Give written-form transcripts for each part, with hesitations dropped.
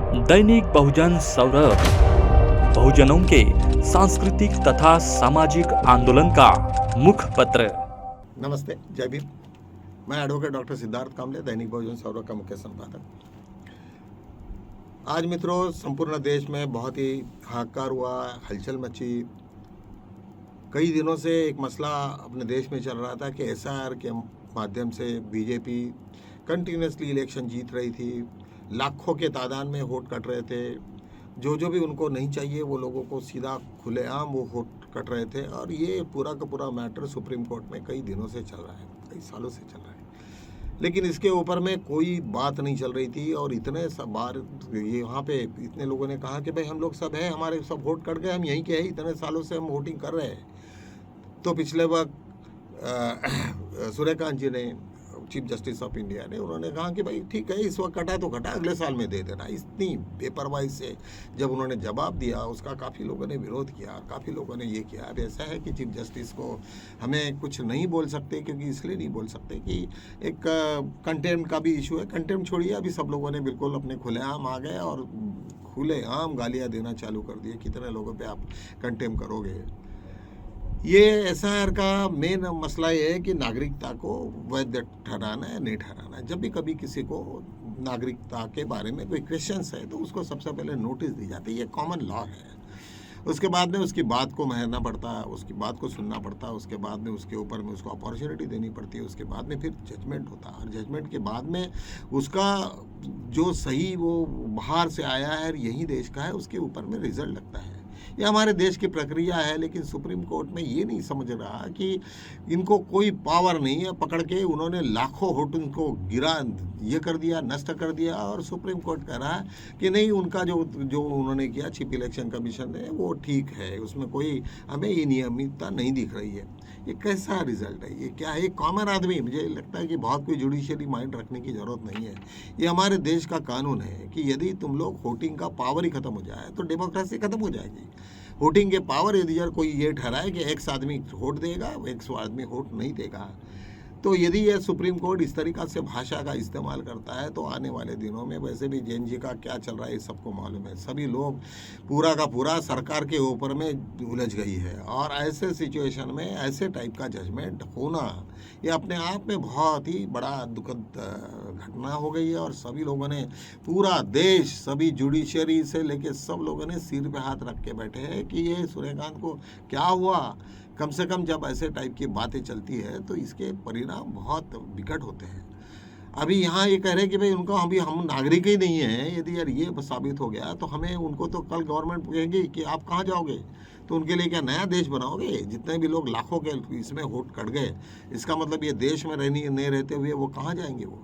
दैनिक बहुजन सौरभ, बहुजनों के सांस्कृतिक तथा सामाजिक आंदोलन का मुख्य पत्र। नमस्ते, जय भीम। मैं एडवोकेट डॉक्टर सिद्धार्थ कामले, दैनिक बहुजन सौरभ का मुख्य संपादक। आज मित्रों, संपूर्ण देश में बहुत ही हाहाकार हुआ, हलचल मची। कई दिनों से एक मसला अपने देश में चल रहा था कि एसआईआर के माध्यम से बीजेपी कंटिन्यूसली इलेक्शन जीत रही थी, लाखों के तादाद में वोट कट रहे थे। जो भी उनको नहीं चाहिए वो लोगों को सीधा खुलेआम वो वोट कट रहे थे। और ये पूरा का पूरा मैटर सुप्रीम कोर्ट में कई दिनों से चल रहा है, कई सालों से चल रहा है, लेकिन इसके ऊपर में कोई बात नहीं चल रही थी। और इतने सब बार ये वहाँ पे इतने लोगों ने कहा कि भाई हम लोग सब हैं, हमारे सब वोट कट गए, हम यहीं के हैं, इतने सालों से हम वोटिंग कर रहे हैं। तो पिछले वक्त सूर्यकांत जी ने, चीफ जस्टिस ऑफ इंडिया ने, उन्होंने कहा कि भाई ठीक है, इस वक्त कटा तो कटा, अगले साल में दे देना। इतनी बेपरवाही से जब उन्होंने जवाब दिया, उसका काफ़ी लोगों ने विरोध किया, काफ़ी लोगों ने ये किया। अब ऐसा है कि चीफ जस्टिस को हमें कुछ नहीं बोल सकते, क्योंकि इसलिए नहीं बोल सकते कि एक कंटेम्प्ट का भी इशू है। कंटेम्प्ट छोड़िए, अभी सब लोगों ने बिल्कुल अपने खुलेआम आ गए और खुलेआम गालियाँ देना चालू कर दिए। कितने लोगों पर आप कंटेम्प्ट करोगे? ये एसआईआर का मेन मसला ये है कि नागरिकता को वैध ठहराना है, नहीं ठहराना है। जब भी कभी किसी को नागरिकता के बारे में कोई क्वेश्चंस है तो उसको सबसे पहले नोटिस दी जाती है, ये कॉमन लॉ है। उसके बाद में उसकी बात को महना पड़ता है, उसकी बात को सुनना पड़ता है, उसके बाद में उसके ऊपर में उसको अपॉर्चुनिटी देनी पड़ती है, उसके बाद में फिर जजमेंट होता है। और जजमेंट के बाद में उसका जो सही वो बाहर से आया है, यही देश का है, उसके ऊपर में रिजल्ट लगता है। ये हमारे देश की प्रक्रिया है। लेकिन सुप्रीम कोर्ट में ये नहीं समझ रहा कि इनको कोई पावर नहीं है, पकड़ के उन्होंने लाखों वोट उनको गिरा, ये कर दिया, नष्ट कर दिया। और सुप्रीम कोर्ट कह रहा है कि नहीं, उनका जो उन्होंने किया चीफ इलेक्शन कमीशन ने, वो ठीक है, उसमें कोई हमें ये नियमितता नहीं दिख रही है। ये कैसा रिजल्ट है? ये क्या है? एक कॉमन आदमी, मुझे लगता है कि बहुत कोई जुडिशियरी माइंड रखने की ज़रूरत नहीं है। ये हमारे देश का कानून है कि यदि तुम लोग वोटिंग का पावर ही खत्म हो जाए तो डेमोक्रेसी खत्म हो जाएगी। वोटिंग के पावर यदि यार कोई ये ठहराए कि एक्स आदमी वोट देगा, एक्स आदमी वोट नहीं देगा, तो यदि यह सुप्रीम कोर्ट इस तरीक़ा से भाषा का इस्तेमाल करता है तो आने वाले दिनों में, वैसे भी जैन जी का क्या चल रहा है सबको मालूम है, सभी लोग पूरा का पूरा सरकार के ऊपर में उलझ गई है। और ऐसे सिचुएशन में ऐसे टाइप का जजमेंट होना, ये अपने आप में बहुत ही बड़ा दुखद घटना हो गई है। और सभी लोगों ने, पूरा देश, सभी जुडिशरी से लेके सब लोगों ने सिर पे हाथ रख के बैठे हैं कि ये सूर्यकांत को क्या हुआ। कम से कम जब ऐसे टाइप की बातें चलती है तो इसके परिणाम बहुत विकट होते हैं। अभी यहाँ ये कह रहे हैं कि भाई उनको, अभी हम नागरिक ही नहीं हैं, यदि यार ये साबित हो गया तो हमें, उनको तो कल गवर्नमेंट कहेगी कि आप कहाँ जाओगे, तो उनके लिए क्या नया देश बनाओगे? जितने भी लोग लाखों के इसमें वोट कट गए, इसका मतलब ये देश में नहीं रहते हुए वो कहाँ जाएंगे वो?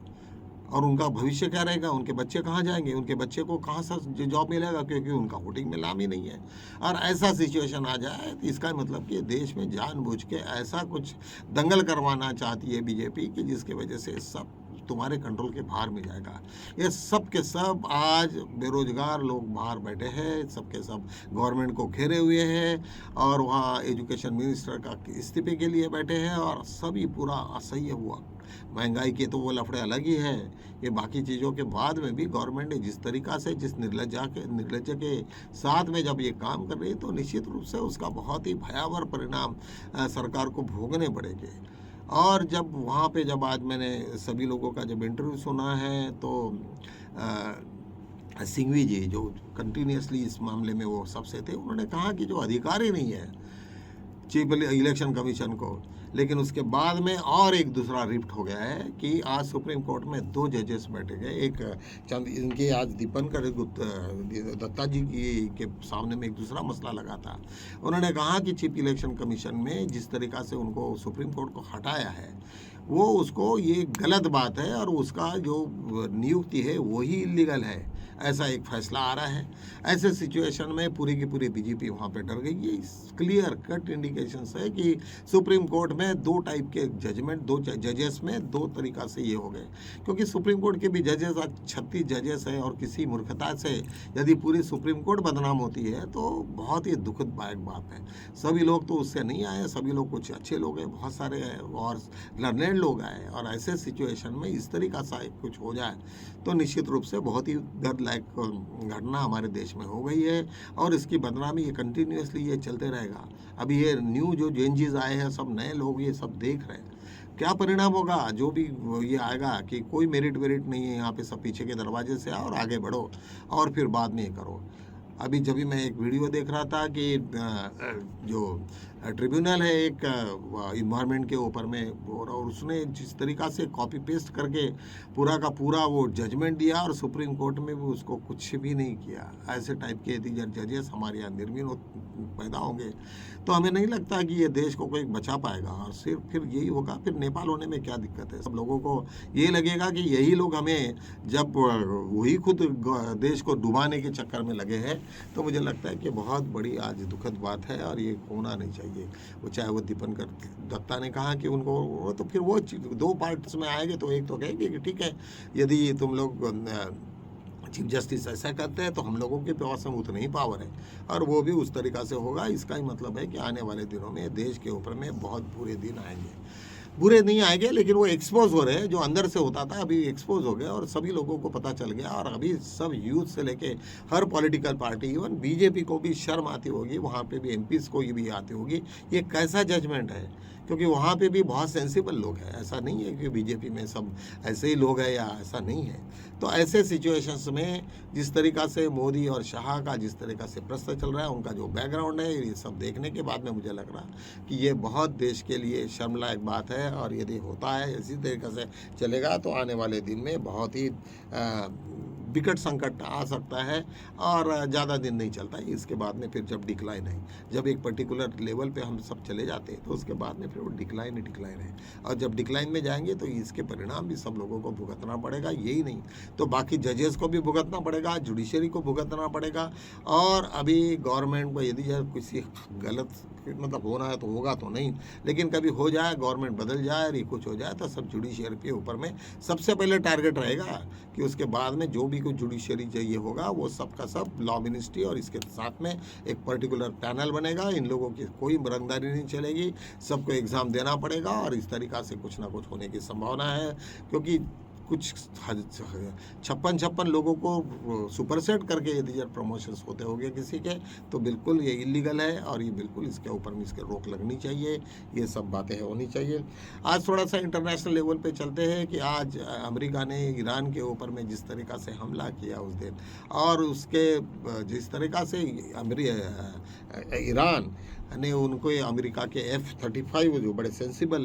और उनका भविष्य क्या रहेगा? उनके बच्चे कहाँ जाएंगे? उनके बच्चे को कहाँ से जॉब मिलेगा? क्योंकि उनका वोटिंग में नाम ही नहीं है। और ऐसा सिचुएशन आ जाए तो इसका मतलब कि देश में जानबूझ के ऐसा कुछ दंगल करवाना चाहती है बीजेपी कि जिसकी वजह से सब तुम्हारे कंट्रोल के बाहर में जाएगा। ये सब के सब आज बेरोजगार लोग बाहर बैठे हैं, सब के सब गवर्नमेंट को घेरे हुए हैं और वहाँ एजुकेशन मिनिस्टर का इस्तीफे के लिए बैठे हैं। और सभी पूरा असह्य हुआ। महंगाई के तो वो लफड़े अलग ही है। ये बाकी चीज़ों के बाद में भी गवर्नमेंट ने जिस तरीक़ा से, जिस निर्लज के साथ में जब ये काम कर रही है, तो निश्चित रूप से उसका बहुत ही भयावह परिणाम सरकार को भोगने पड़ेंगे। और जब वहाँ पे, जब आज मैंने सभी लोगों का जब इंटरव्यू सुना है तो सिंघवी जी, जो कंटिन्यूसली इस मामले में वो सबसे थे, उन्होंने कहा कि जो अधिकारी नहीं है चीफ इलेक्शन कमीशन को, लेकिन उसके बाद में और एक दूसरा रिफ्ट हो गया है कि आज सुप्रीम कोर्ट में 2 जजेस बैठे गए। एक इनके आज दीपंकर दत्ता जी के सामने में एक दूसरा मसला लगा था। उन्होंने कहा कि चीफ इलेक्शन कमीशन में जिस तरीक़ा से उनको सुप्रीम कोर्ट को हटाया है, वो उसको, ये गलत बात है और उसका जो नियुक्ति है वही इलीगल है, ऐसा एक फैसला आ रहा है। ऐसे सिचुएशन में पूरी की पूरी बीजेपी वहाँ पे डर गई। ये क्लियर कट इंडिकेशंस है कि सुप्रीम कोर्ट में 2 टाइप के जजमेंट, 2 जजेस में 2 तरीक़ा से ये हो गए। क्योंकि सुप्रीम कोर्ट के भी जजेस, 36 जजेस हैं, और किसी मूर्खता से यदि पूरी सुप्रीम कोर्ट बदनाम होती है तो बहुत ही दुखदायक बात है। सभी लोग तो उससे नहीं आए, सभी लोग कुछ अच्छे लोग हैं, बहुत सारे हैं और लर्नेड डिफरेंट लोग आए और ऐसे सिचुएशन में इस तरीका सा कुछ हो जाए तो निश्चित रूप से बहुत ही गर्द लायक घटना हमारे देश में हो गई है और इसकी बदनामी ये कंटिन्यूसली ये चलते रहेगा। अभी ये न्यू जो चेंजेस आए हैं, सब नए लोग ये सब देख रहे हैं, क्या परिणाम होगा जो भी ये आएगा कि कोई मेरिट वेरिट नहीं है यहाँ पे, सब पीछे के दरवाजे से आओ और आगे बढ़ो और फिर बाद में ये करो। अभी जब भी मैं एक वीडियो देख रहा था कि जो ट्रिब्यूनल है एक इन्वायरमेंट के ऊपर में, और उसने जिस तरीक़ा से कॉपी पेस्ट करके पूरा का पूरा वो जजमेंट दिया और सुप्रीम कोर्ट में भी उसको कुछ भी नहीं किया, ऐसे टाइप के यदि जजेस हमारे यहाँ निर्वीण पैदा होंगे तो हमें नहीं लगता कि ये देश को कोई बचा पाएगा। और सिर्फ फिर यही होगा, फिर नेपाल होने में क्या दिक्कत है। सब लोगों को ये लगेगा कि यही लोग हमें, जब वही खुद देश को डुबाने के चक्कर में लगे हैं, तो मुझे लगता है कि बहुत बड़ी आज दुखद बात है और ये होना नहीं चाहिए। वो चाहे वो दीपंकर दत्ता ने कहा कि उनको, तो फिर वो दो पार्ट्स में आएंगे, तो एक तो कहेंगे कि ठीक है यदि तुम लोग चीफ जस्टिस ऐसा करते हैं तो हम लोगों के पास में उतना ही पावर है, और वो भी उस तरीक़ा से होगा। इसका ही मतलब है कि आने वाले दिनों में देश के ऊपर में बहुत बुरे दिन आएंगे। बुरे नहीं आएंगे लेकिन वो एक्सपोज हो रहे हैं, जो अंदर से होता था अभी एक्सपोज हो गया और सभी लोगों को पता चल गया। और अभी सब यूथ से लेके हर पॉलिटिकल पार्टी, इवन बीजेपी को भी शर्म आती होगी, वहाँ पे भी एमपीज़ को भी आती होगी ये कैसा जजमेंट है, क्योंकि वहाँ पे भी बहुत सेंसिबल लोग हैं। ऐसा नहीं है कि बीजेपी में सब ऐसे ही लोग हैं, या ऐसा नहीं है। तो ऐसे सिचुएशंस में जिस तरीक़ा से मोदी और शाह का जिस तरीक़ा से प्रश्न चल रहा है, उनका जो बैकग्राउंड है, ये सब देखने के बाद में मुझे लग रहा कि ये बहुत देश के लिए शर्मनाक बात है। और यदि होता है इसी तरीक़े से चलेगा तो आने वाले दिन में बहुत ही विकट संकट आ सकता है और ज़्यादा दिन नहीं चलता है। इसके बाद में फिर जब डिक्लाइन है, जब एक पर्टिकुलर लेवल पे हम सब चले जाते हैं तो उसके बाद में फिर वो डिक्लाइन है, और जब डिक्लाइन में जाएंगे तो इसके परिणाम भी सब लोगों को भुगतना पड़ेगा। यही नहीं तो बाकी जजेस को भी भुगतना पड़ेगा, जुडिशरी को भुगतना पड़ेगा। और अभी गवर्नमेंट को यदि किसी गलत मतलब होना है तो होगा तो नहीं, लेकिन कभी हो जाए, गवर्नमेंट बदल जाए और ये कुछ हो जाए, तो सब जुडिशरी के ऊपर में सबसे पहले टारगेट रहेगा कि उसके बाद में जो भी कुछ जुडिशरी चाहिए होगा वो सब का सब लॉ मिनिस्ट्री और इसके साथ में एक पर्टिकुलर पैनल बनेगा। इन लोगों की कोई रंगदारी नहीं चलेगी, सबको एग्ज़ाम देना पड़ेगा और इस तरीक़ा से कुछ ना कुछ होने की संभावना है। क्योंकि कुछ 56 लोगों को सुपरसेट करके यदि जब प्रमोशंस होते होंगे किसी के, तो बिल्कुल ये इलीगल है और ये बिल्कुल इसके ऊपर में इसके रोक लगनी चाहिए। ये सब बातें होनी चाहिए। आज थोड़ा सा इंटरनेशनल लेवल पे चलते हैं कि आज अमेरिका ने ईरान के ऊपर में जिस तरीक़ा से हमला किया उस दिन, और उसके जिस तरीक़ा से ईरान ने उनको अमेरिका के F-35 जो बड़े सेंसिबल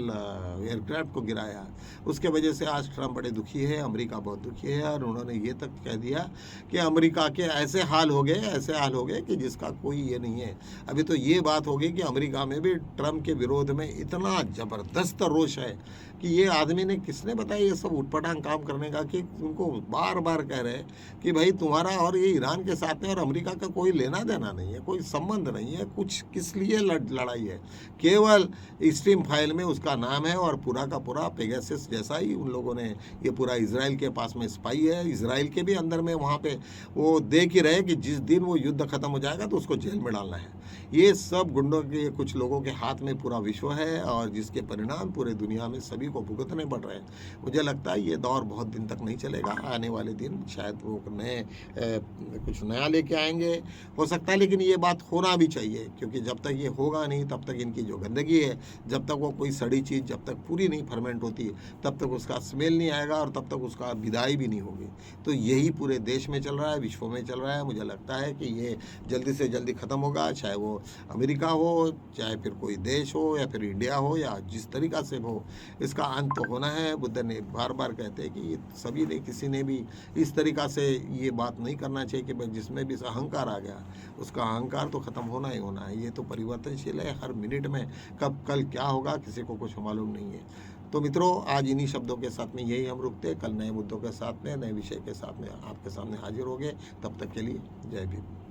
एयरक्राफ्ट को गिराया, उसके वजह से आज ट्रंप बड़े दुखी है, अमेरिका बहुत दुखी है। और उन्होंने ये तक कह दिया कि अमेरिका के ऐसे हाल हो गए कि जिसका कोई ये नहीं है। अभी तो ये बात हो गई कि अमेरिका में भी ट्रंप के विरोध में इतना ज़बरदस्त रोष है कि ये आदमी ने, किसने बताया ये सब उटपटांग काम करने का, कि उनको बार बार कह रहे हैं कि भाई तुम्हारा और ये ईरान के साथ में और अमेरिका का कोई लेना देना नहीं है, कोई संबंध नहीं है, कुछ किस लिए लड़ाई है, केवल स्ट्रीम फाइल में उसका नाम है और पूरा का पूरा पेगासस जैसा ही उन लोगों ने ये पूरा इजराइल के पास में स्पाई है। इजराइल के भी अंदर में वहाँ पे वो देख ही रहे कि जिस दिन वो युद्ध खत्म हो जाएगा तो उसको जेल में डालना है। ये सब गुंडों के कुछ लोगों के हाथ में पूरा विश्व है और जिसके परिणाम पूरे दुनिया में सभी को भुगतने पड़ रहे हैं। मुझे लगता है ये दौर बहुत दिन तक नहीं चलेगा। आने वाले दिन शायद वो नए कुछ नया लेके आएंगे, हो सकता है, लेकिन ये बात होना भी चाहिए, क्योंकि जब तक ये होगा नहीं तब तक इनकी जो गंदगी है, जब तक वो कोई सड़ी चीज़ जब तक पूरी नहीं फर्मेंट होती तब तक उसका स्मेल नहीं आएगा और तब तक उसका विदाई भी नहीं होगी। तो यही पूरे देश में चल रहा है, विश्व में चल रहा है। मुझे लगता है कि ये जल्दी से जल्दी ख़त्म होगा, चाहे वो अमेरिका हो, चाहे फिर कोई देश हो, या फिर इंडिया हो, या जिस तरीक़ा से हो, इसका अंत तो होना है। बुद्ध ने बार बार कहते हैं कि सभी ने, किसी ने भी इस तरीक़ा से ये बात नहीं करना चाहिए कि भाई जिसमें भी अहंकार आ गया उसका अहंकार तो ख़त्म होना ही होना है। ये तो परिवर्तनशील है, हर मिनट में कब कल क्या होगा किसी को कुछ मालूम नहीं है। तो मित्रों, आज इन्हीं शब्दों के साथ में यही हम रुकते, कल नए मुद्दों के साथ में, नए विषय के साथ में आपके सामने हाजिर होंगे। तब तक के लिए जय भीम।